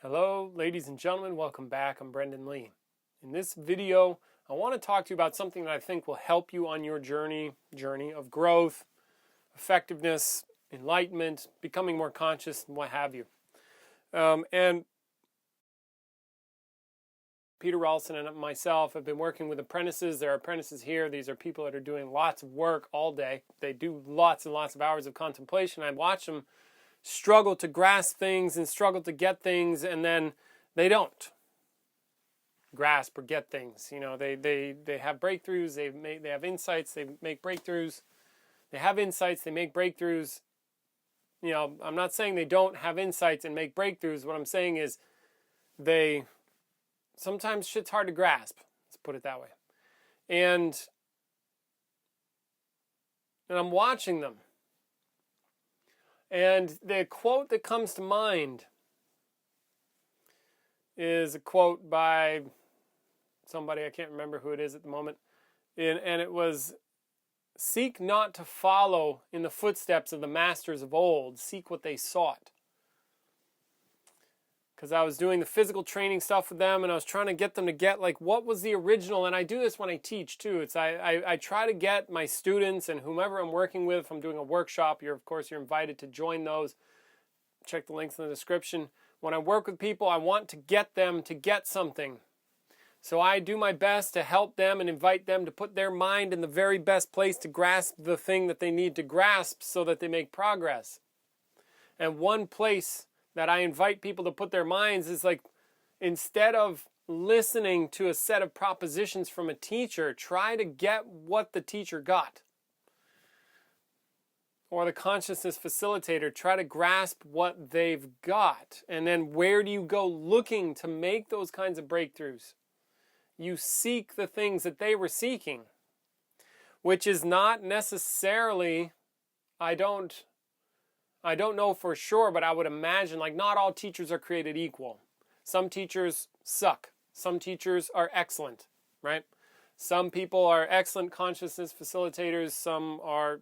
Hello, ladies and gentlemen. Welcome back. I'm Brendan Lee. In this video, I want to talk to you about something that I think will help you on your journey of growth, effectiveness, enlightenment, becoming more conscious, and what have you. And Peter Ralston and myself have been working with apprentices. There are apprentices here. These are people that are doing lots of work all day. They do lots and lots of hours of contemplation. I watch them struggle to grasp things and struggle to get things, and then they don't grasp or get things. You know, they have breakthroughs, they have insights, they make breakthroughs. They have insights, they make breakthroughs. You know, I'm not saying they don't have insights and make breakthroughs. What I'm saying is sometimes shit's hard to grasp. Let's put it that way. And I'm watching them. And the quote that comes to mind is a quote by somebody, I can't remember who it is at the moment, and it was, "Seek not to follow in the footsteps of the masters of old, seek what they sought." Because I was doing the physical training stuff with them, and I was trying to get them to get, like, what was the original, and I do this when I teach too. It's I try to get my students and whomever I'm working with, if I'm doing a workshop, you're invited to join those. Check the links in the description. When I work with people, I want to get them to get something. So I do my best to help them and invite them to put their mind in the very best place to grasp the thing that they need to grasp so that they make progress. And one place that I invite people to put their minds is, like, instead of listening to a set of propositions from a teacher, try to get what the teacher got. Or the consciousness facilitator, try to grasp what they've got. And then where do you go looking to make those kinds of breakthroughs? You seek the things that they were seeking, which is not necessarily, I don't know for sure, but I would imagine, like, not all teachers are created equal. Some teachers suck. Some teachers are excellent, right? Some people are excellent consciousness facilitators. Some are,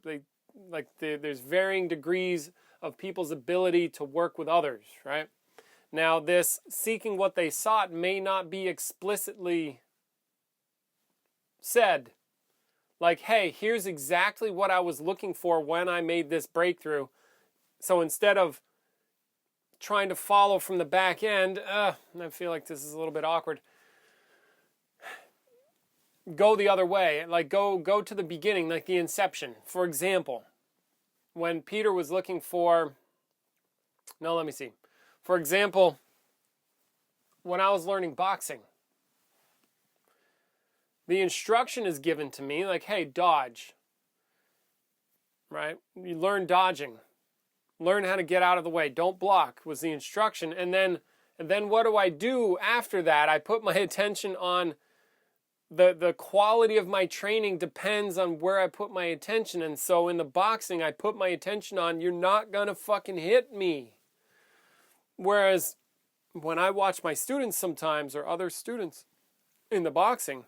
there's varying degrees of people's ability to work with others, right? Now, this seeking what they sought may not be explicitly said. Like, hey, here's exactly what I was looking for when I made this breakthrough. So instead of trying to follow from the back end, I feel like this is a little bit awkward. Go the other way. Like, go to the beginning, like the inception. For example, when Peter was looking for... No, let me see. For example, when I was learning boxing, the instruction is given to me, like, hey, dodge. Right? You learn dodging. Learn how to get out of the way. Don't block was the instruction. And then what do I do after that? I put my attention on the quality of my training depends on where I put my attention. And so in the boxing, I put my attention on, you're not going to fucking hit me. Whereas when I watch my students sometimes, or other students in the boxing,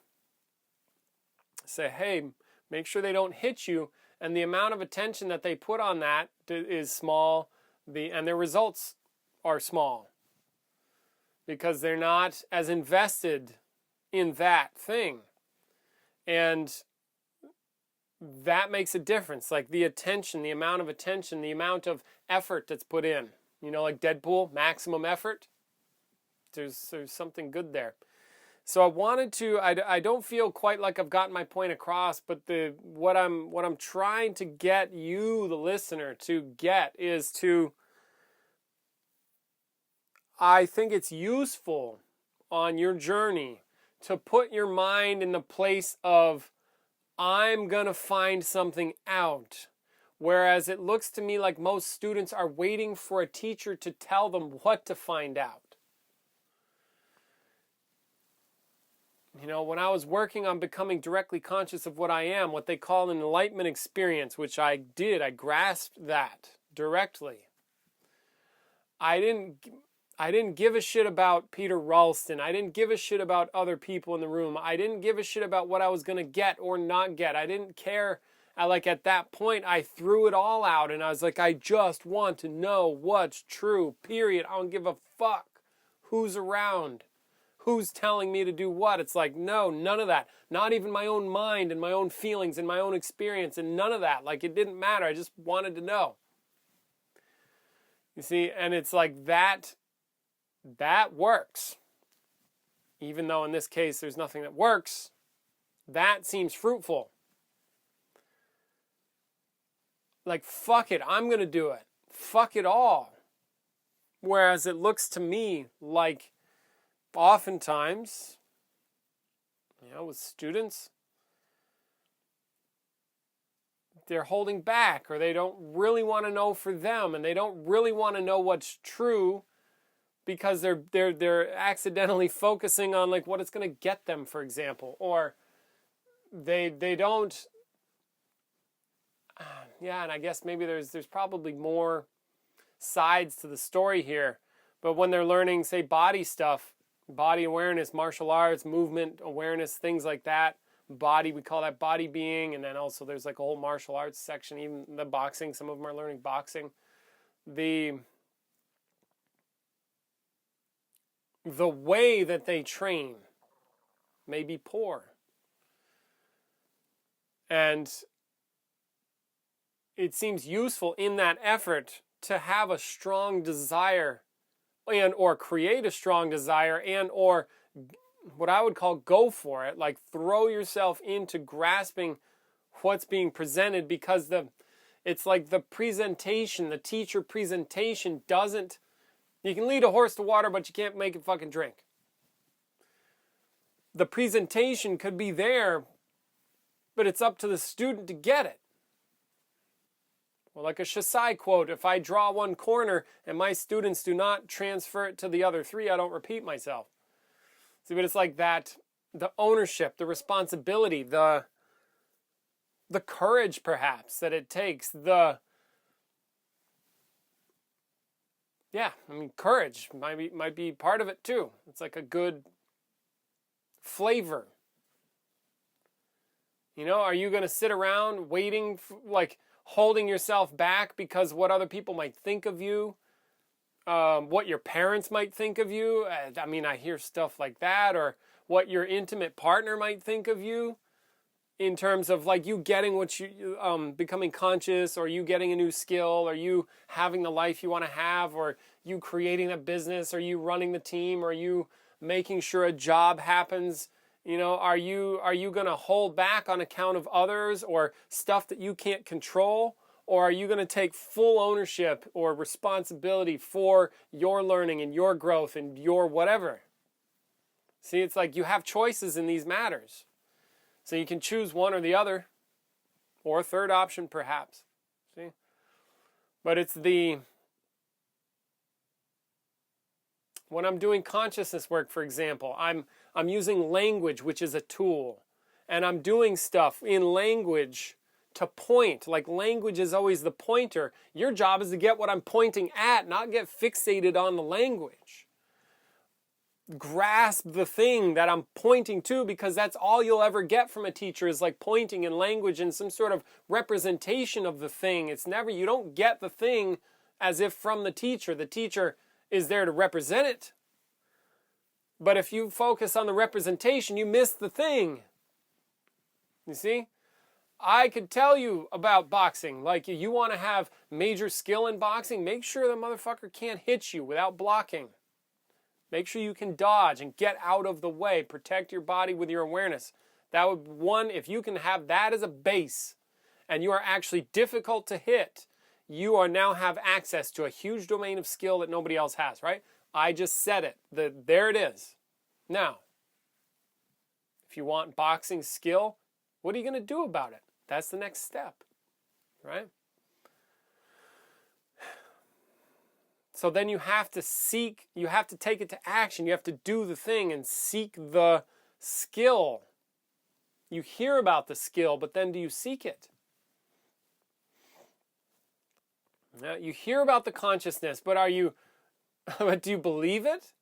say, hey, make sure they don't hit you. And the amount of attention that they put on that is small, and their results are small because they're not as invested in that thing. And that makes a difference. Like the attention, the amount of attention, the amount of effort that's put in. You know, like Deadpool, maximum effort. There's something good there. So I wanted to, I don't feel quite like I've gotten my point across, but what I'm trying to get you, the listener, to get is I think it's useful on your journey to put your mind in the place of, I'm going to find something out. Whereas it looks to me like most students are waiting for a teacher to tell them what to find out. You know, when I was working on becoming directly conscious of what I am, what they call an enlightenment experience, which I did, I grasped that directly. I didn't give a shit about Peter Ralston. I didn't give a shit about other people in the room. I didn't give a shit about what I was going to get or not get. I didn't care. At that point, I threw it all out, and I was like, I just want to know what's true, period. I don't give a fuck who's around, who's telling me to do what. It's like, no, none of that. Not even my own mind and my own feelings and my own experience and none of that. Like, it didn't matter. I just wanted to know. You see, and it's like that works. Even though in this case there's nothing that works, that seems fruitful. Like, fuck it, I'm going to do it. Fuck it all. Whereas it looks to me like oftentimes, with students, they're holding back, or they don't really want to know for them, and they don't really want to know what's true because they're accidentally focusing on like what it's going to get them, for example, or they don't. And I guess maybe there's probably more sides to the story here, but when they're learning, say, body stuff, body awareness, martial arts, movement awareness, things like that. Body, we call that body being, and then also there's like a whole martial arts section, even the boxing, some of them are learning boxing. The way that they train may be poor. And it seems useful in that effort to have a strong desire and or create a strong desire and or what I would call go for it, like throw yourself into grasping what's being presented, because it's like the presentation, the teacher presentation doesn't, you can lead a horse to water, but you can't make it fucking drink. The presentation could be there, but it's up to the student to get it. Well, like a Shasai quote, if I draw one corner and my students do not transfer it to the other three, I don't repeat myself. See, but it's like that, the ownership, the responsibility, the courage perhaps that it takes, courage might be part of it too. It's like a good flavor. Are you going to sit around waiting, like holding yourself back because what other people might think of you? What your parents might think of you. I hear stuff like that, or what your intimate partner might think of you in terms of like you getting what you, becoming conscious, or you getting a new skill, or you having the life you want to have, or you creating a business, or you running the team, or you making sure a job happens. Are you going to hold back on account of others or stuff that you can't control? Or are you going to take full ownership or responsibility for your learning and your growth and your whatever? See, it's like you have choices in these matters. So you can choose one or the other, or a third option perhaps. See? But it's when I'm doing consciousness work, for example, I'm using language, which is a tool. And I'm doing stuff in language to point. Like, language is always the pointer. Your job is to get what I'm pointing at, not get fixated on the language. Grasp the thing that I'm pointing to, because that's all you'll ever get from a teacher, is like pointing in language and some sort of representation of the thing. It's never, you don't get the thing as if from the teacher. The teacher is there to represent it. But if you focus on the representation, you miss the thing. You see? I could tell you about boxing. Like, you want to have major skill in boxing, make sure the motherfucker can't hit you without blocking. Make sure you can dodge and get out of the way. Protect your body with your awareness. That would, if you can have that as a base, and you are actually difficult to hit, you are now have access to a huge domain of skill that nobody else has, right? I just said it. There it is. Now, if you want boxing skill, what are you going to do about it? That's the next step, right? So then you have to take it to action. You have to do the thing and seek the skill. You hear about the skill, but then do you seek it? Now, you hear about the consciousness, but do you believe it?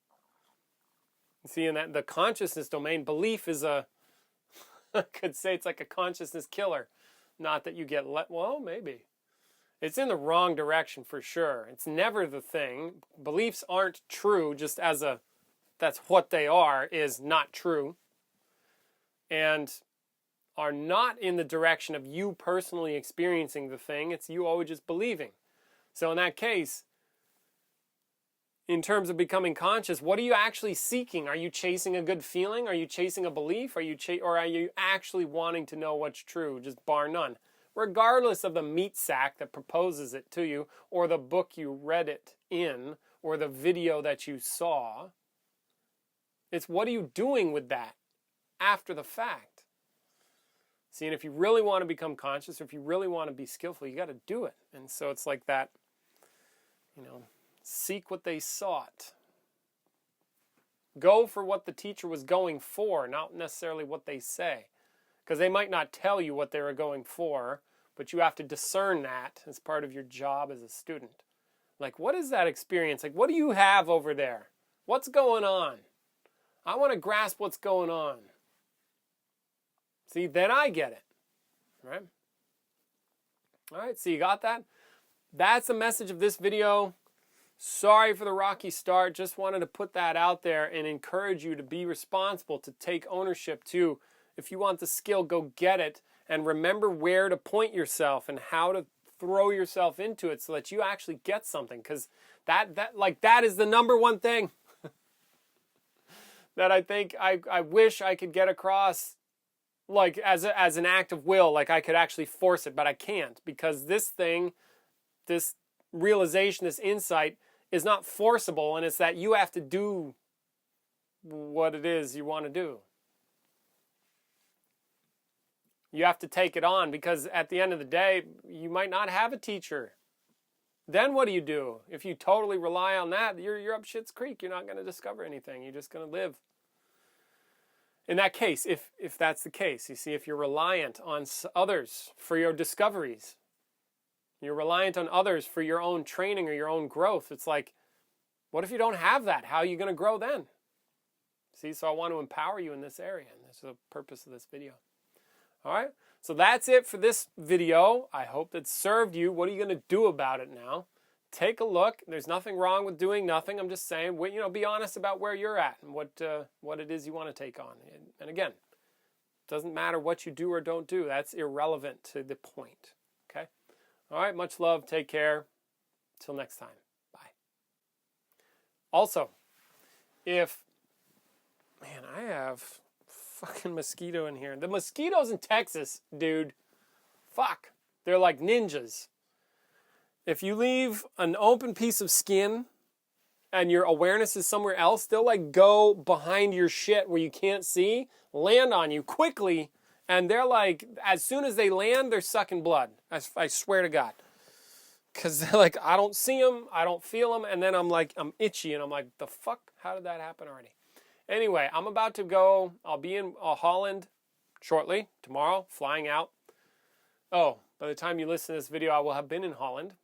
See, in that the consciousness domain, belief is I could say it's like a consciousness killer. Not that you get maybe. It's in the wrong direction for sure. It's never the thing. Beliefs aren't true just as a that's what they are, is not true, and are not in the direction of you personally experiencing the thing. It's you always just believing. So in that case, in terms of becoming conscious, what are you actually seeking? Are you chasing a good feeling? Are you chasing a belief? Or are you actually wanting to know what's true, just bar none? Regardless of the meat sack that proposes it to you, or the book you read it in, or the video that you saw, it's what are you doing with that after the fact? See, and if you really want to become conscious, or if you really want to be skillful, you got to do it. And so it's like that, seek what they sought. Go for what the teacher was going for, not necessarily what they say. Because they might not tell you what they were going for, but you have to discern that as part of your job as a student. Like, what is that experience? Like, what do you have over there? What's going on? I want to grasp what's going on. See, then I get it. Right? All right, so you got that? That's the message of this video. Sorry for the rocky start. Just wanted to put that out there and encourage you to be responsible, to take ownership too. If you want the skill, go get it. And remember where to point yourself and how to throw yourself into it so that you actually get something. Because that is the number one thing that I think I wish I could get across, like as an act of will. Like I could actually force it, but I can't, because this thing, this realization, this insight is not forcible, and it's that you have to do what it is you want to do. You have to take it on, because at the end of the day, you might not have a teacher. Then what do? If you totally rely on that, you're up shit's creek. You're not going to discover anything. You're just going to live. In that case, if that's the case, you see, if you're reliant on others for your discoveries, you're reliant on others for your own training or your own growth, it's like, what if you don't have that? How are you going to grow then? See, so I want to empower you in this area, and this is the purpose of this video. All right, so that's it for this video. I hope that served you. What are you going to do about it now? Take a look. There's nothing wrong with doing nothing. I'm just saying, be honest about where you're at and what it is you want to take on. And again, it doesn't matter what you do or don't do. That's irrelevant to the point. Okay? All right, much love. Take care. Till next time. Bye. Also, I have fucking mosquito in here. The mosquitoes in Texas, dude, fuck. They're like ninjas. If you leave an open piece of skin and your awareness is somewhere else, they'll like go behind your shit where you can't see, land on you quickly, and they're like, as soon as they land, they're sucking blood. I swear to God. Because they're like, I don't see them, I don't feel them, and then I'm itchy, and I'm like, the fuck? How did that happen already? Anyway, I'm about to go. I'll be in Holland shortly, tomorrow, flying out. Oh, by the time you listen to this video, I will have been in Holland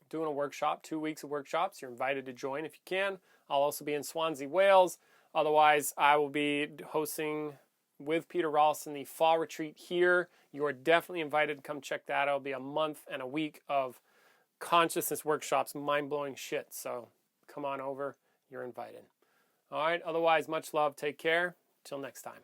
doing a workshop, 2 weeks of workshops. You're invited to join if you can. I'll also be in Swansea, Wales. Otherwise, I will be hosting with Peter Ralston the fall retreat here. You are definitely invited to come check that out. It'll be a month and a week of consciousness workshops, mind-blowing shit. So come on over. You're invited. All right. Otherwise, much love. Take care. Till next time.